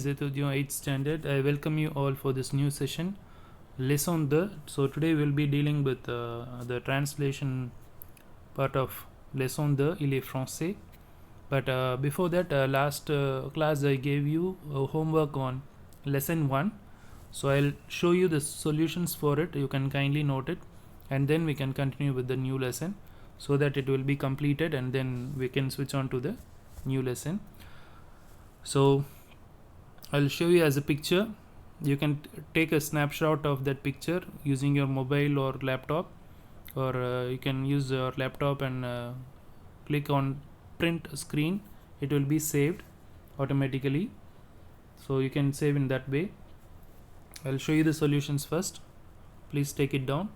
étudiants 8th standard. I welcome you all for this new session, lesson 2. So today we'll be dealing with the translation part of lesson 2, il est français. But before that, last class I gave you homework on lesson 1. So I'll show you the solutions for it. You can kindly note it, and then we can continue with the new lesson so that it will be completed, and then we can switch on to the new lesson. So I'll show you as a picture. You can take a snapshot of that picture using your mobile or laptop, or you can use your laptop and click on print screen. It will be saved automatically, so you can save in that way. I'll show you the solutions first. Please take it down.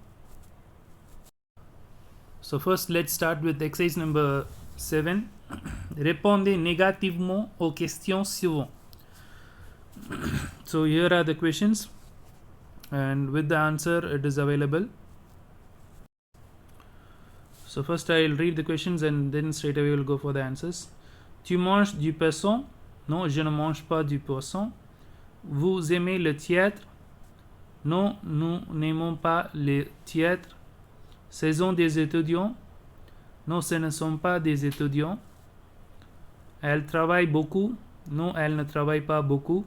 So first let's start with exercise number 7. Répondez négativement aux questions suivantes. So here are the questions, and with the answer it is available. So first I'll read the questions and then straight away we'll go for the answers. Tu manges du poisson? Non, je ne mange pas du poisson. Vous aimez le théâtre? Non, nous n'aimons pas le théâtre. Ce sont des étudiants? Non, ce ne sont pas des étudiants. Elle travaille beaucoup? Non, elle ne travaille pas beaucoup.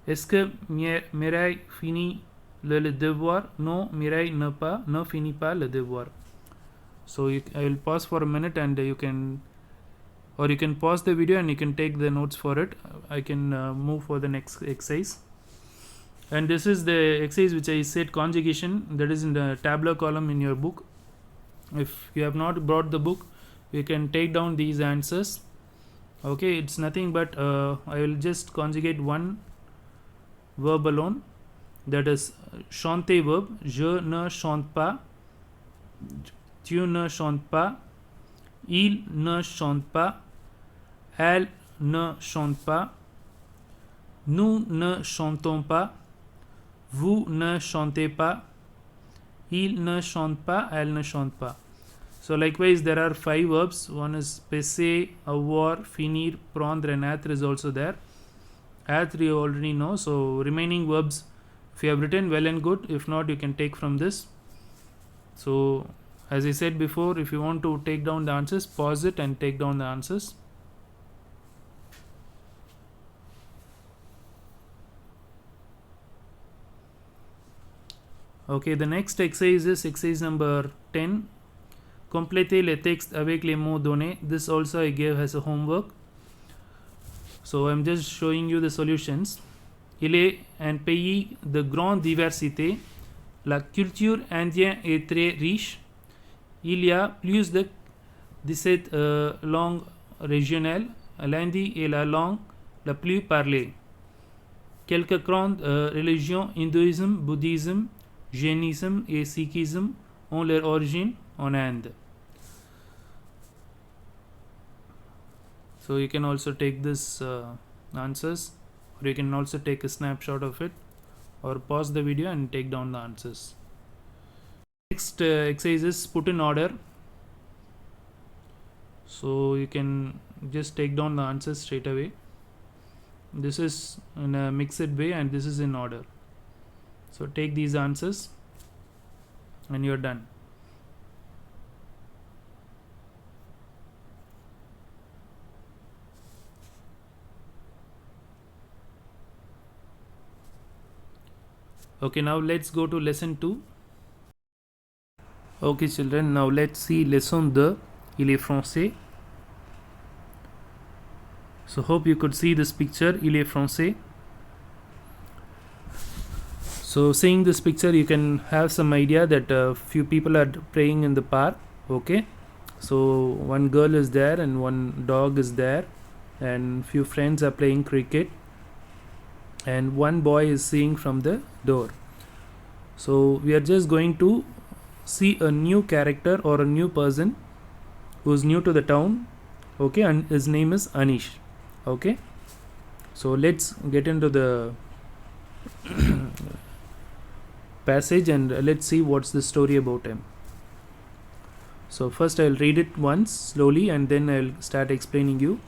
Est-ce que Mireille finit le devoir? Non, Mireille ne finit pas le devoir. So I will pause for a minute, and you can pause the video and you can take the notes for it. I can move for the next exercise. And this is the exercise which I said conjugation, that is in the tabular column in your book. If you have not brought the book, you can take down these answers. Okay, it's nothing but I will just conjugate one verb alone, that is chanter verb. Je ne chante pas, tu ne chantes pas, il ne chante pas, elle ne chante pas, nous ne chantons pas, vous ne chantez pas, il ne chante pas, elle ne chante pas. So likewise there are 5 verbs. One is passer, avoir, finir, prendre, and être is also there. Être you already know, so remaining verbs, if you have written, well and good. If not, you can take from this. So as I said before, if you want to take down the answers, pause it and take down the answers. Okay, the next exercise is exercise number 10. Complétez les textes avec les mots donnés. This also I gave as a homework. So I'm just showing you the solutions. Il est un pays de grande diversité. La culture indienne est très riche. Il y a plus de 17 langues régionales. L'hindi est la langue la plus parlée. Quelques grandes religions, hindouisme, bouddhisme, jainisme et sikhisme, ont leur origine en Inde. So you can also take this answers, or you can also take a snapshot of it, or pause the video and take down the answers. Next exercise is put in order. So you can just take down the answers straight away. This is in a mixed way and this is in order. So take these answers and you're done. Okay, now let's go to lesson 2. Okay children, now let's see lesson 2, il est français. So hope you could see this picture, il est français. So seeing this picture, you can have some idea that a few people are playing in the park. Okay, so one girl is there and one dog is there, and few friends are playing cricket, and one boy is seeing from the door. So we are just going to see a new character or a new person who is new to the town. Okay, and his name is Anish. Okay, so let's get into the passage and let's see what's the story about him. So first I'll read it once slowly and then I'll start explaining you.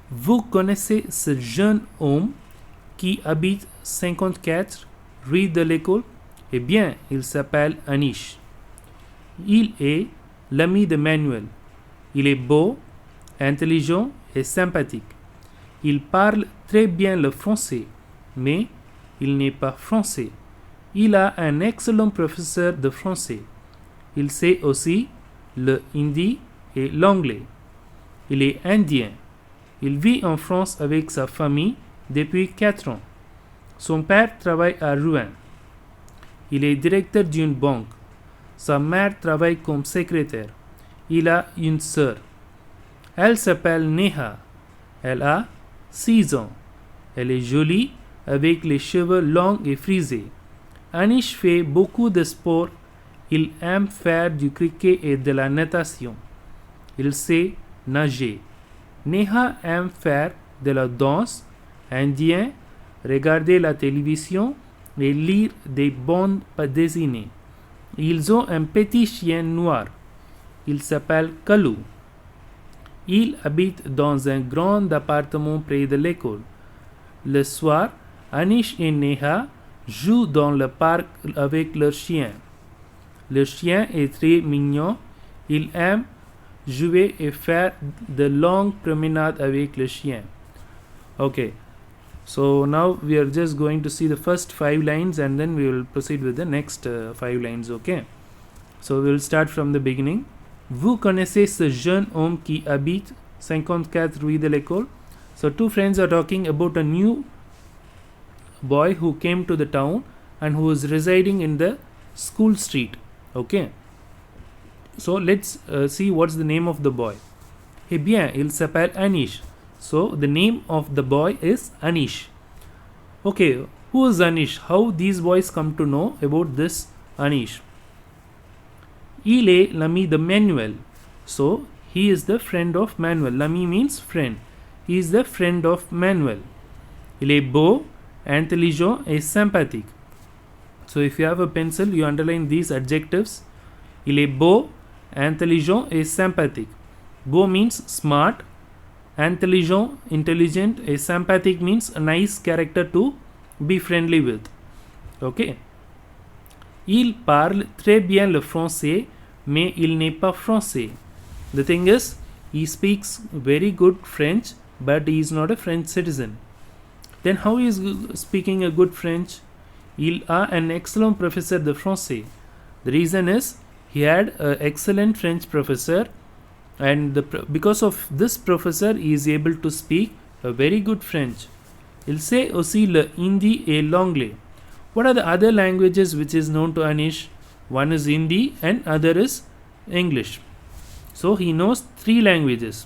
Vous connaissez ce jeune homme qui habite 54 rue de l'École? Eh bien, il s'appelle Anish. Il est l'ami de Manuel. Il est beau, intelligent et sympathique. Il parle très bien le français, mais il n'est pas français. Il a un excellent professeur de français. Il sait aussi le hindi et l'anglais. Il est indien. Il vit en France avec sa famille depuis 4 ans. Son père travaille à Rouen. Il est directeur d'une banque. Sa mère travaille comme secrétaire. Il a une sœur. Elle s'appelle Neha. Elle a 6 ans. Elle est jolie avec les cheveux longs et frisés. Anish fait beaucoup de sport. Il aime faire du cricket et de la natation. Il sait nager. Neha aime faire de la danse, indien, regarder la télévision et lire des bandes dessinées. Ils ont un petit chien noir. Il s'appelle Kalu. Il habite dans un grand appartement près de l'école. Le soir, Anish et Neha jouent dans le parc avec leur chien. Le chien est très mignon. Il aime jouer et faire de longues promenades avec le chien. Okay, so now we are just going to see the first 5 lines and then we will proceed with the next 5 lines. Okay, so we will start from the beginning. Vous connaissez ce jeune homme qui habite 54 rue de l'École? So two friends are talking about a new boy who came to the town and who is residing in the school street. Okay, so let's see what's the name of the boy. Eh bien, il s'appelle Anish. So the name of the boy is Anish. Okay, who is Anish? How these boys come to know about this Anish? Il est l'ami de Manuel. So he is the friend of Manuel. L'ami means friend. He is the friend of Manuel. Il est beau, intelligent et sympathique. So if you have a pencil, you underline these adjectives. Il est beau, intelligent et sympathique. Beau means smart, intelligent, intelligent, et sympathique means a nice character to be friendly with. Okay. Il parle très bien le français, mais il n'est pas français. The thing is, he speaks very good French, but he is not a French citizen. Then how he is speaking a good French? Il a un excellent professeur de français. The reason is, he had an excellent French professor, and because of this professor, he is able to speak a very good French. Il sait aussi le hindi et l'anglais. What are the other languages which is known to Anish? One is Hindi and other is English. So he knows 3 languages.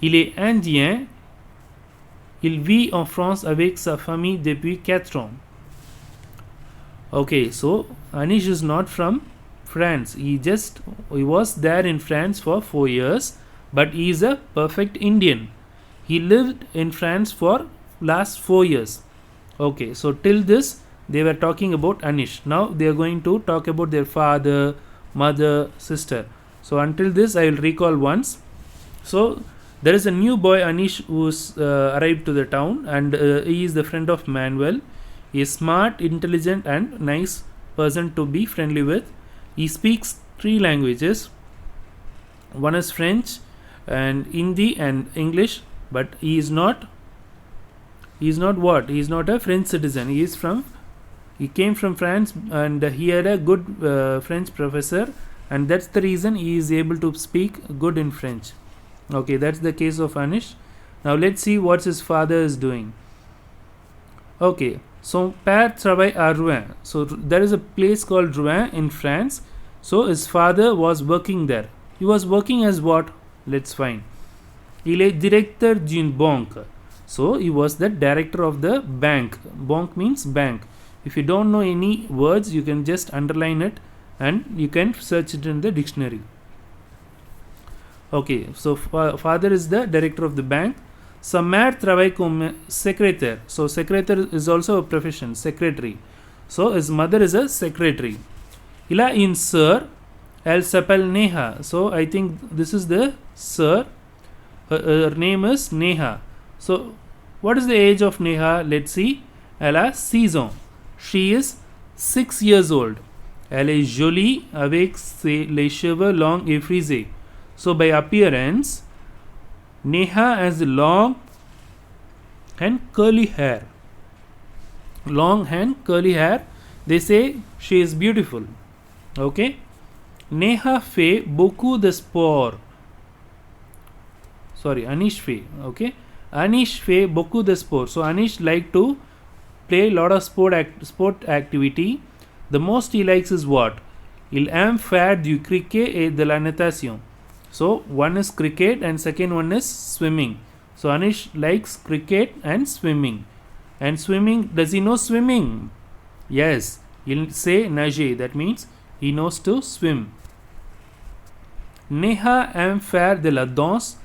Il est indien. Il vit en France avec sa famille depuis 4 ans. Okay, so Anish is not from France. He was there in France for 4 years, but he is a perfect Indian. He lived in France for last 4 years. Okay, so till this they were talking about Anish. Now they are going to talk about their father, mother, sister. So until this I will recall once. So there is a new boy Anish who's arrived to the town, and he is the friend of Manuel. He is smart, intelligent and nice person to be friendly with. He speaks 3 languages. One is French and Hindi and English, but he is not what? He is not a French citizen. He came from France, and he had a good French professor, and that's the reason he is able to speak good in French. Okay, that's the case of Anish. Now let's see what his father is doing. Okay, son père travaille à Rouen. So there is a place called Rouen in France. So his father was working there. He was working as what? Let's find. Il est directeur d'une banque. So he was the director of the bank. Bank means bank. If you don't know any words, you can just underline it and you can search it in the dictionary. Okay, so father is the director of the bank. Sa mère travaille comme secrétaire. So secrétaire is also a profession, secretary. So his mother is a secretary. Il a une sœur. Elle s'appelle Neha. So I think this is the sœur. Her name is Neha. So What is the age of Neha? Let's see. Elle a 6 ans. She is 6 years old. Elle est jolie avec les cheveux longs et frisés. So by appearance, Neha has long and curly hair. Long and curly hair. They say she is beautiful. Okay. Neha fait beaucoup de sport. Sorry, Anish fait. Okay. Anish fait beaucoup de sport. So Anish like to play a lot of sport activity. The most he likes is what? Il aime faire du cricket et de la natation. So one is cricket and second one is swimming. So Anish likes cricket and swimming. And swimming, does he know swimming? Yes. He'll say nager. That means he knows to swim. Neha aime faire de la danse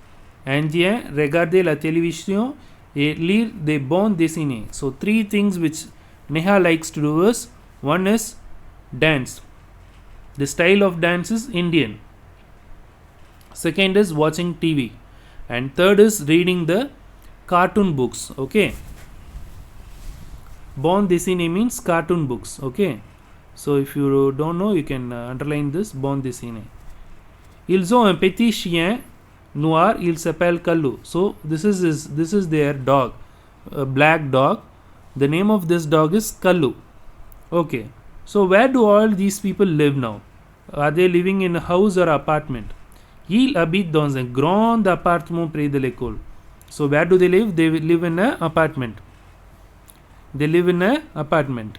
indien, regarder la télévision et lire des bandes dessinées. So 3 things which Neha likes to do is, one is dance. The style of dance is Indian. Second is watching TV. And third is reading the cartoon books. Okay. Bande dessinée means cartoon books. Okay. So if you don't know, you can underline this, bande dessinée. Ils ont un petit chien noir, il s'appelle Kallu. So this is their dog, a black dog. The name of this dog is Kallu. Okay. So where do all these people live now? Are they living in a house or apartment? Ils habitent dans un grand appartement près de l'école. So where do they live? They live in an apartment. They live in an apartment.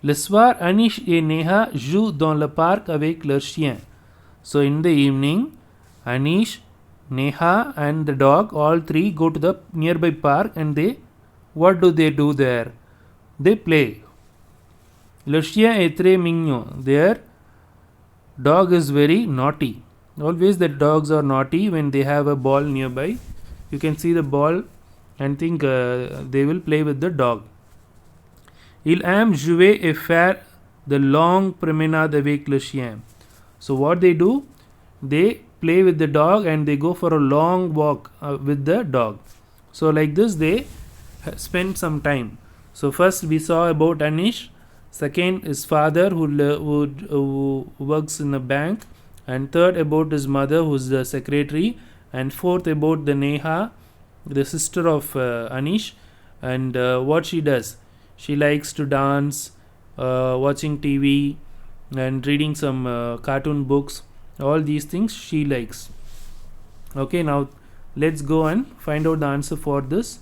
Le soir, Anish et Neha jouent dans le parc avec leur chien. So in the evening, Anish, Neha and the dog, all 3 go to the nearby park and what do they do there? They play. Le chien est très mignon. Their dog is very naughty. Always the dogs are naughty when they have a ball nearby. You can see the ball and think they will play with the dog. Il aime jouer et faire de longues promenades avec le chien. So what they do? They play with the dog and they go for a long walk with the dog. So like this they spend some time. So first we saw about Anish. Second, his father who works in a bank. And third, about his mother who is the secretary. And fourth, about the Neha, the sister of Anish, and what she does. She likes to dance, watching TV, and reading some cartoon books. All these things she likes. Okay, now let's go and find out the answer for this.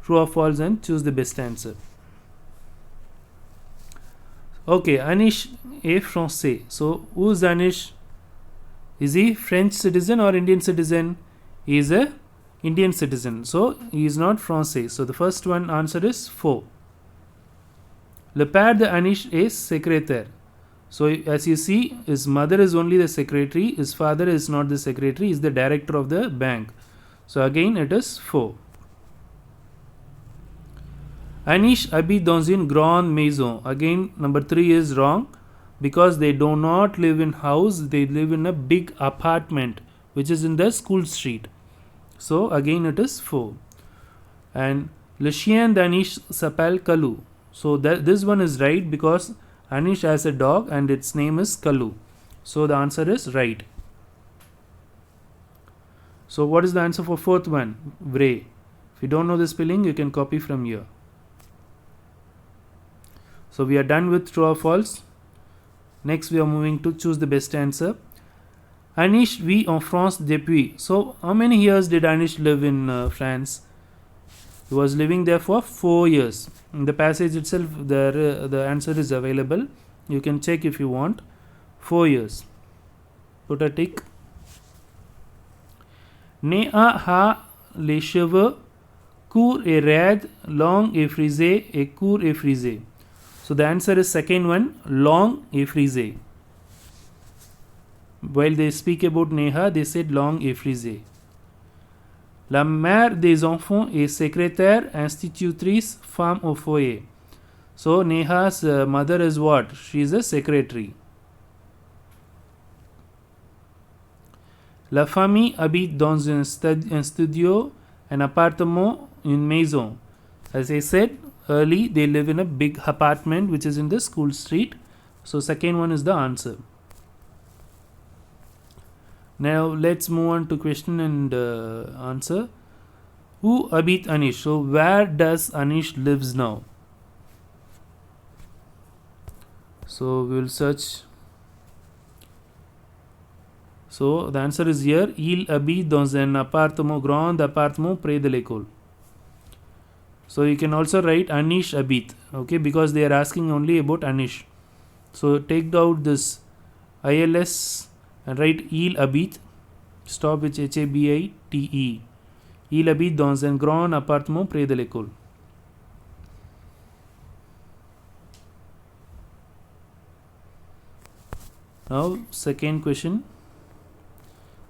True or false, and choose the best answer. Okay, Anish est français. So, who's Anish? Is he French citizen or Indian citizen? He is a Indian citizen. So, he is not français. So, the first one answer is 4. Le père de Anish est secrétaire. So, as you see, his mother is only the secretary. His father is not the secretary. He is the director of the bank. So, again it is 4. Anish habite dans une grande maison. Again, number 3 is wrong because they do not live in house. They live in a big apartment which is in the school street. So, again it is 4. And le chien d'Anish s'appelle Kallu. So, this one is right because Anish has a dog and its name is Kallu. So, the answer is right. So, what is the answer for fourth one? Vrai. If you don't know the spelling, you can copy from here. So, we are done with true or false. Next, we are moving to choose the best answer. Anish vit en France depuis. So, how many years did Anish live in France? He was living there for 4 years. In the passage itself, the answer is available. You can check if you want. 4 years. Put a tick. Neha a les cheveux courts et raides, longs et frisés et courts et frisés. So the answer is second one, long et frisé. While they speak about Neha, they said long et frisé. La mère des enfants est secrétaire, institutrice, femme au foyer. So Neha's mother is what? She is a secretary. La famille habite dans un studio, an appartement, une maison. As I said early, they live in a big apartment which is in the school street. So second one is the answer. Now let's move on to question and answer. Who habite Anish? So where does Anish lives now? So we will search. So the answer is here. Il habite dans un appartement, grand appartement près de l'école. So you can also write Anish habite, okay, because they are asking only about Anish. So take out this ILS and write il habite. Stop with HABITE. Il habite dans un grand appartement près de l'école. Now second question.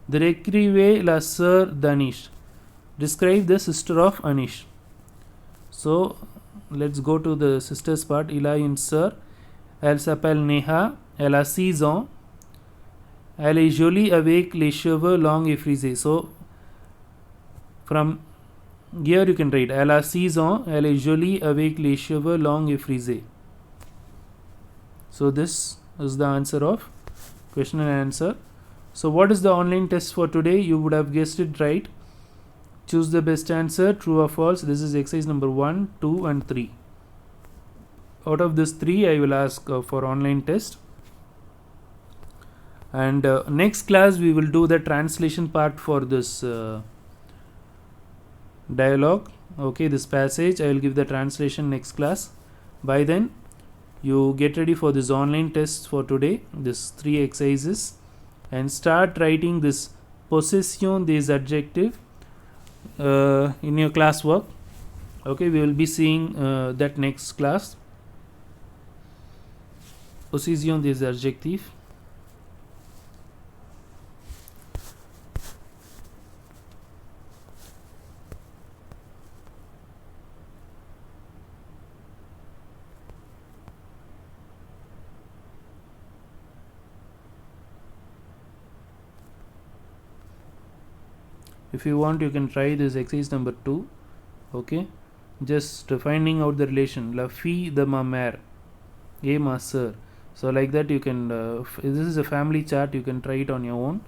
Décrivez la sœur d'Anish. Describe the sister of Anish. So let's go to the sisters part. Il a une sœur. Elle s'appelle Neha. Elle a 6 ans. Elle est jolie avec les cheveux longs et frisés. So from here you can write elle a 6 ans. Elle est jolie avec les cheveux longs et frisés. So this is the answer of question and answer. So what is the online test for today? You would have guessed it right. Choose the best answer, true or false. This is exercise number 1, 2 and 3. Out of this 3 I will ask for online test. And next class we will do the translation part for this dialogue. Okay, this passage I will give the translation next class. By then you get ready for this online test for today, this 3 exercises, and start writing this possession des adjectives in your classwork. Okay, we will be seeing that next class. Possession des adjectives. If you want, you can try this exercise number 2. Okay, just finding out the relation la fille de ma mère et ma sœur. So like that you can this is a family chart, you can try it on your own.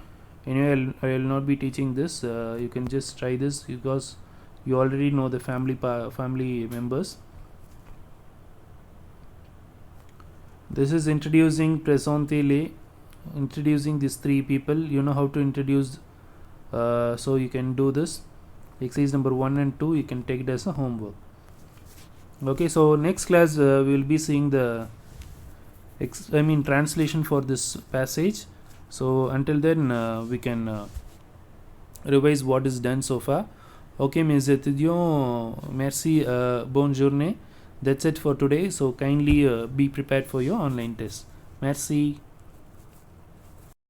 Anyway, I will not be teaching this. You can just try this because you already know the family members. This is introducing présentez-les, introducing these 3 people. You know how to introduce, so you can do this exercise number 1 and 2. You can take it as a homework. Okay, so next class we will be seeing the translation for this passage. So until then we can revise what is done so far. Okay, mes étudiants, merci, bonne journée. That's it for today. So kindly be prepared for your online test. Merci.